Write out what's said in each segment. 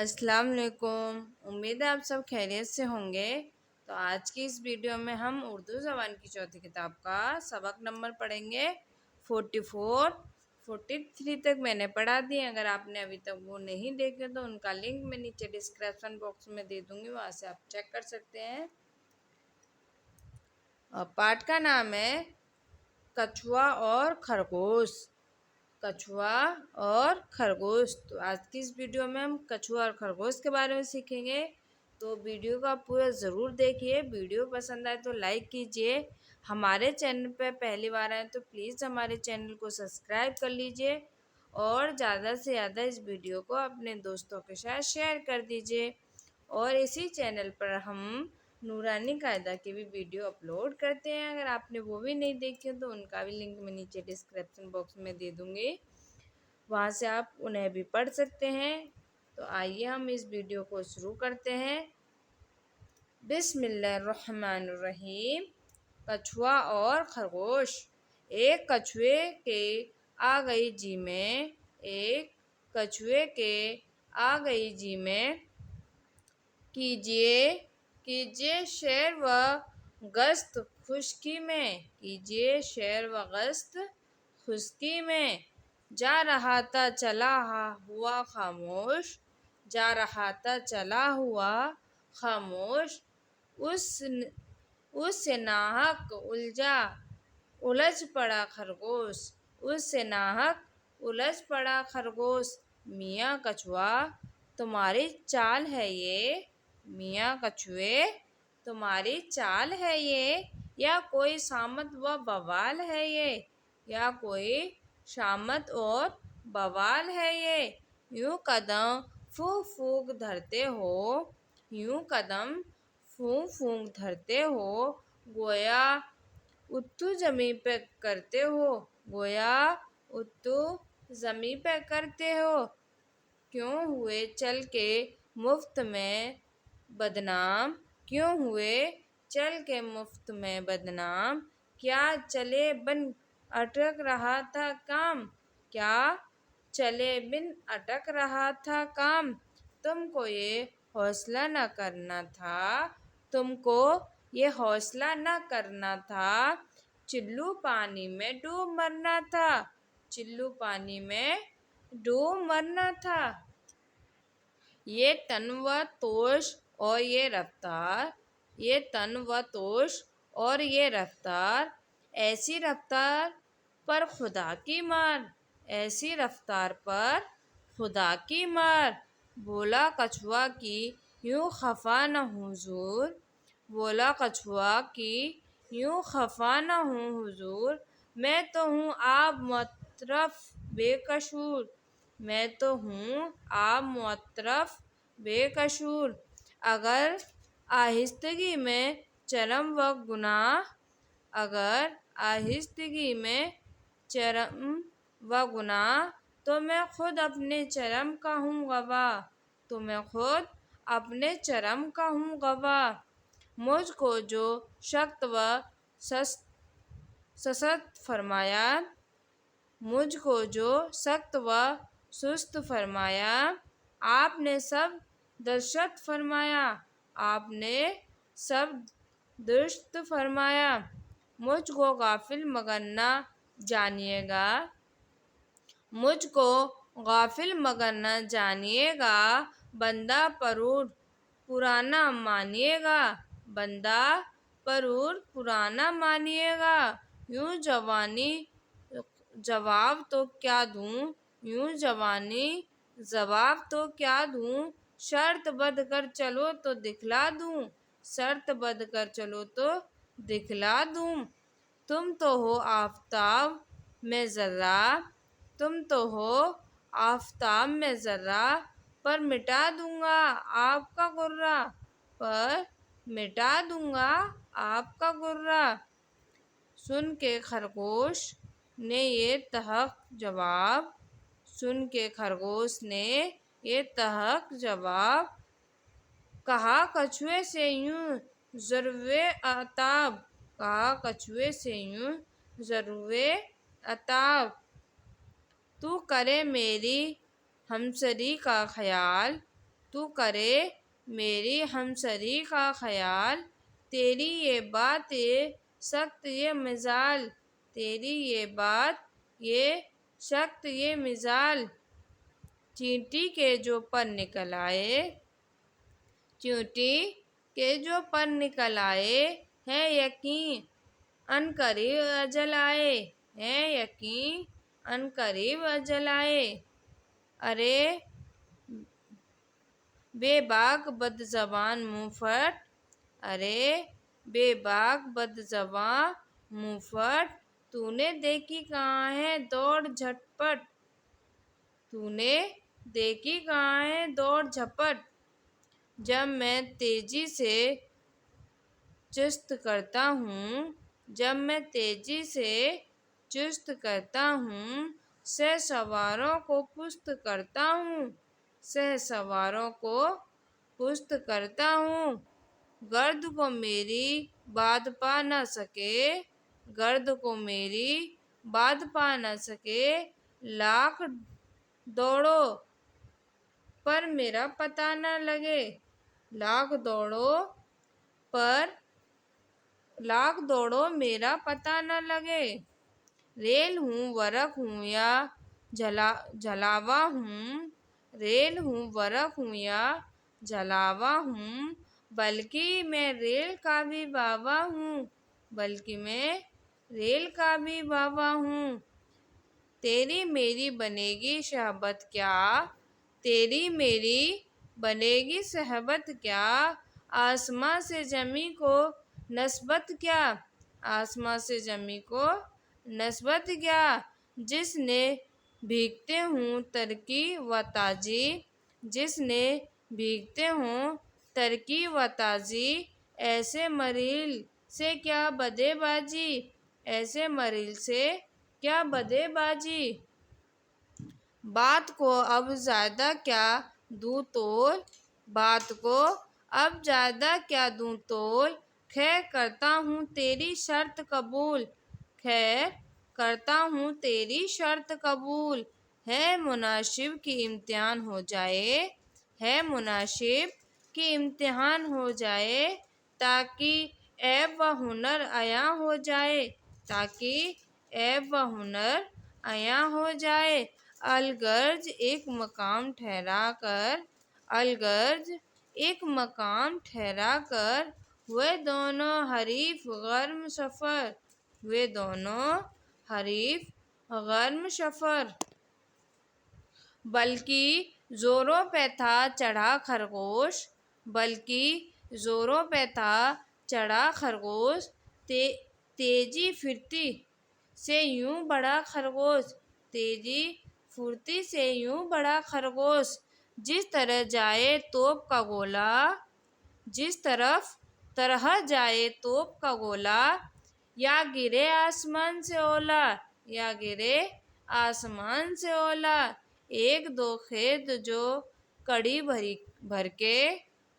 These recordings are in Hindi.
अस्सलाम वालेकुम। उम्मीद है आप सब खैरियत से होंगे। तो आज की इस वीडियो में हम उर्दू ज़बान की चौथी किताब का सबक नंबर पढ़ेंगे 44। 43 तक मैंने पढ़ा दिए। अगर आपने अभी तक वो नहीं देखे तो उनका लिंक मैं नीचे डिस्क्रिप्शन बॉक्स में दे दूँगी, वहाँ से आप चेक कर सकते हैं। और पाठ का नाम है कछुआ और खरगोश। कछुआ और खरगोश। तो आज की इस वीडियो में हम कछुआ और खरगोश के बारे में सीखेंगे। तो वीडियो का पूरा ज़रूर देखिए। वीडियो पसंद आए तो लाइक कीजिए। हमारे चैनल पर पहली बार आए तो प्लीज़ हमारे चैनल को सब्सक्राइब कर लीजिए और ज़्यादा से ज़्यादा इस वीडियो को अपने दोस्तों के साथ शेयर कर दीजिए। और इसी चैनल पर हम नूरानी कायदा की भी वीडियो अपलोड करते हैं। अगर आपने वो भी नहीं देखी हो तो उनका भी लिंक मैं नीचे डिस्क्रिप्शन बॉक्स में दे दूँगी, वहाँ से आप उन्हें भी पढ़ सकते हैं। तो आइए हम इस वीडियो को शुरू करते हैं। बिस्मिल्लाहिर्रहमानिर्रहीम। कछुआ और खरगोश। एक कछुए के आ गई जी में, एक कछुए के आ गई जी में, कीजिए कीजिए सैर व गश्त खुशकी में, कीजिए सैर व गश्त खुशकी में। जा रहा था चला हुआ खामोश, जा रहा था चला हुआ खामोश। उससे नाहक उलझ पड़ा खरगोश, उससे नाहक उलझ पड़ा खरगोश। मियाँ कछुआ तुम्हारी चाल है ये, मियाँ कछुए तुम्हारी चाल है ये, या कोई शामत व बवाल है ये, या कोई शामत और बवाल है ये। यूं कदम फूंक फूंक धरते हो, यूं कदम फूंक फूंक धरते हो, गोया उत्तू जमी पे करते हो, गोया उत्तू जमी पे करते हो। क्यों हुए चल के मुफ्त में बदनाम, क्यों हुए चल के मुफ्त में बदनाम। क्या चले बिन अटक रहा था काम, क्या चले बिन अटक रहा था काम। तुमको ये हौसला न करना था, तुमको ये हौसला न करना था। चिल्लू पानी में डूब मरना था, चिल्लू पानी में डूब मरना था। ये तन व तोश और ये रफ्तार, ये तन व तोश और ये रफ्तार, ऐसी रफ्तार पर खुदा की मार, ऐसी रफ्तार पर खुदा की मार। बोला कछुआ की यूं खफा न हूँ हुजूर, बोला कछुआ की यूं खफा न हूँ हुजूर। मैं तो हूँ आप मुतरफ बेकसूर, मैं तो हूँ आप मुतरफ बेकसूर। अगर आहिस्तगी में चरम व गुनाह, अगर आहिस्तगी में चरम व गुनाह, तो मैं खुद अपने चरम का हूँ गवाह, तो मैं खुद अपने चरम का हूँ गवाह। मुझको जो सख्त व सशक्त फरमाया, मुझको जो सख्त व सुस्त फरमाया, आपने सब दर्शत फरमाया, आपने सब दुरुस्त फरमाया। मुझको गाफिल मगर न जानिएगा, मुझको गाफिल मगर न जानिएगा। बंदा परूर पुराना मानिएगा, बंदा परूर पुराना मानिएगा। यूं जवानी जवाब तो क्या दूँ, यूं जवानी जवाब तो क्या दूँ। शर्त बंध कर चलो तो दिखला दूँ, शर्त बंध कर चलो तो दिखला दूँ। तुम तो हो आफताब में ज़र्रा, तुम तो हो आफताब में ज़र्रा, पर मिटा दूँगा आपका गुर्रा, पर मिटा दूँगा आपका गुर्रा। सुन के खरगोश ने ये तहक जवाब, सुन के खरगोश ने ये तहक जवाब, कहा कछुए से यूं ज़रुए अताब, कहा कछुए से यूं ज़रुए अताब। तू करे मेरी हमसरी का ख्याल, तू करे मेरी हमसरी का ख्याल। तेरी ये बात ये सख्त ये मिजाल, तेरी ये बात ये सख्त ये मिजाल। चींटी के जो पर निकल आए, चींटी के जो पर निकल आए, है यकीन अनकरीब अजल आए, है यकीन अनकरीब अजल आए। अरे बेबाक बदज़बान मुँह फट, अरे बेबाक बदज़बान मुँह फट। तूने देखी कहाँ है दौड़ झटपट, तूने देखी कहाँ है दौड़ झपट। जब मैं तेजी से चुस्त करता हूँ, जब मैं तेजी से चुस्त करता हूँ, शहसवारों को पुस्त करता हूँ, शहसवारों को पुस्त करता हूँ। गर्द को मेरी बात पा न सके, गर्द को मेरी बात पा न सके। लाख दौड़ो पर मेरा पता न लगे, लाख दौड़ो पर लाख दौड़ो मेरा पता न लगे। रेल हूँ वरक हूँ या जलावा हूँ, रेल हूँ वरक हूँ या जलावा हूँ। बल्कि मैं रेल का भी बाबा हूँ, बल्कि मैं रेल का भी बाबा हूँ। तेरी मेरी बनेगी शहबत क्या, तेरी मेरी बनेगी शहबत क्या। आसमां से जमी को नस्बत क्या, आसमां से जमी को नस्बत क्या। जिसने भीगते हूँ तरकी व ताजी, जिसने भीगते हूँ तरकी व ताजी। ऐसे मरील से क्या बदेबाजी, ऐसे मरील से क्या बदेबाजी। बात को अब ज़्यादा क्या दूँ तोल, बात को अब ज़्यादा क्या दूँ तोल। खैर करता हूँ तेरी शर्त कबूल, खैर करता हूँ तेरी शर्त कबूल। है मुनासिब कि इम्तिहान हो जाए, है मुनासिब कि इम्तिहान हो जाए। ताकि ऐब व हुनर अया हो जाए, ताकि ऐब व हुनर अया हो जाए। अलगर्ज एक मकाम ठहरा कर, अलगर्ज एक मकाम ठहरा कर। वे दोनों हरीफ गर्म सफ़र, वे दोनों हरीफ गर्म सफ़र। बल्कि जोरों पे था चढ़ा खरगोश, बल्कि जोरों पे था चढ़ा खरगोश। तेजी फिरती से यूं बढ़ा खरगोश, तेजी फुर्ती से यूं बढ़ा खरगोश। जिस तरह जाए तोप का गोला, जिस तरह जाए तोप का गोला। या गिरे आसमान से ओला, या गिरे आसमान से ओला। एक दो खेत जो कड़ी भर के,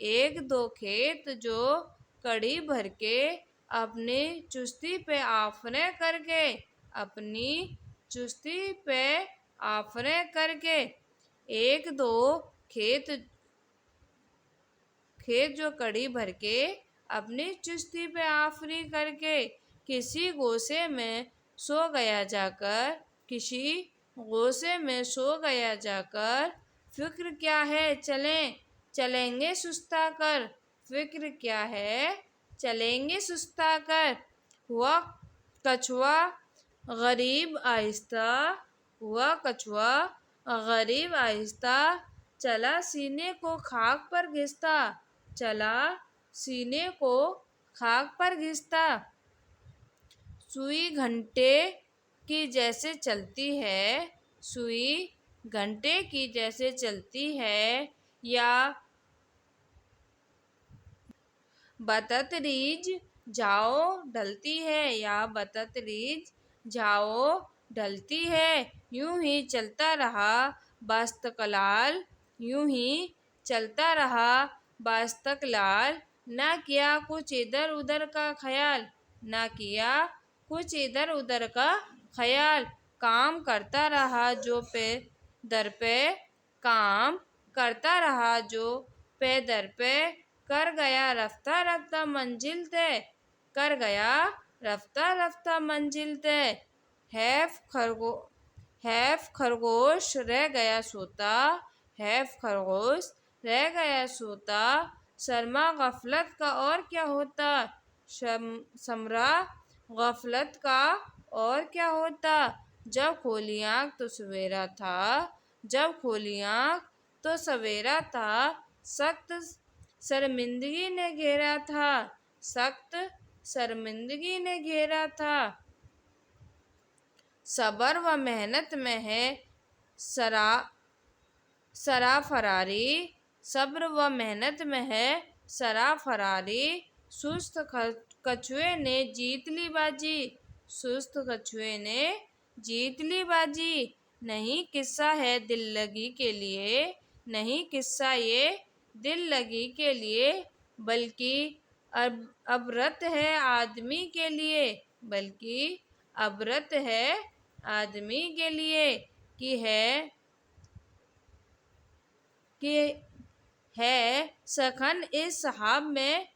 एक दो खेत जो कड़ी भर के। अपनी चुस्ती पे आफरे करके, अपनी चुस्ती पे आफरे करके। एक दो खेत खेत जो कड़ी भर के, अपनी चुस्ती पे आफरी करके। किसी गोसे में सो गया जाकर, किसी गोसे में सो गया जाकर। फिक्र क्या है चलेंगे सुस्ता कर, फिक्र क्या है चलेंगे सुस्ता कर। हुआ कछुआ गरीब आहिस्ता, हुआ कछुआ गरीब आहिस्ता। चला सीने को खाक पर घिसता, चला सीने को खाक पर घिसता। सुई घंटे की जैसे चलती है, सुई घंटे की जैसे चलती है। या बतदरीज जाओ ढलती है, या बतदरीज जाओ ढलती है। यूं ही चलता रहा बास्तकलाल, यूं ही चलता रहा बास्तकलाल। ना किया कुछ इधर उधर का ख्याल, ना किया कुछ इधर उधर का ख्याल। काम करता रहा जो पे दर पे, काम करता रहा जो पे दर पे, कर गया रफ्ता रफ्ता मंजिल तय, कर गया रफ्ता रफ्ता मंजिल तय। हैफ खरगोश रह गया सोता, हैफ खरगोश रह गया सोता, शर्मा गफलत का और क्या होता, समरा गफलत का और क्या होता। जब खोली आँख तो सवेरा था, जब खोली आँख तो सवेरा था, सख्त शर्मिंदगी ने घेरा था, सख्त शर्मिंदगी ने घेरा था। सबर व मेहनत में है सरा फरारी, सब्र व मेहनत में है सरा फरारी, सुस्त कछुए ने जीत ली बाजी, सुस्त कछुए ने जीत ली बाजी। नहीं किस्सा है दिल लगी के लिए, नहीं किस्सा ये दिल लगी के लिए, बल्कि अबरत है आदमी के लिए, बल्कि अबरत है आदमी के लिए। कि है सखन इस सहाब में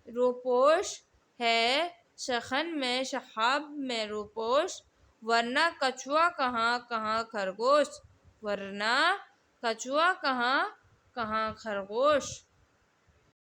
रोपोश, है सखन में शहाब में रोपोश, वरना कछुआ कहाँ कहाँ खरगोश, वरना कछुआ कहाँ कहाँ खरगोश।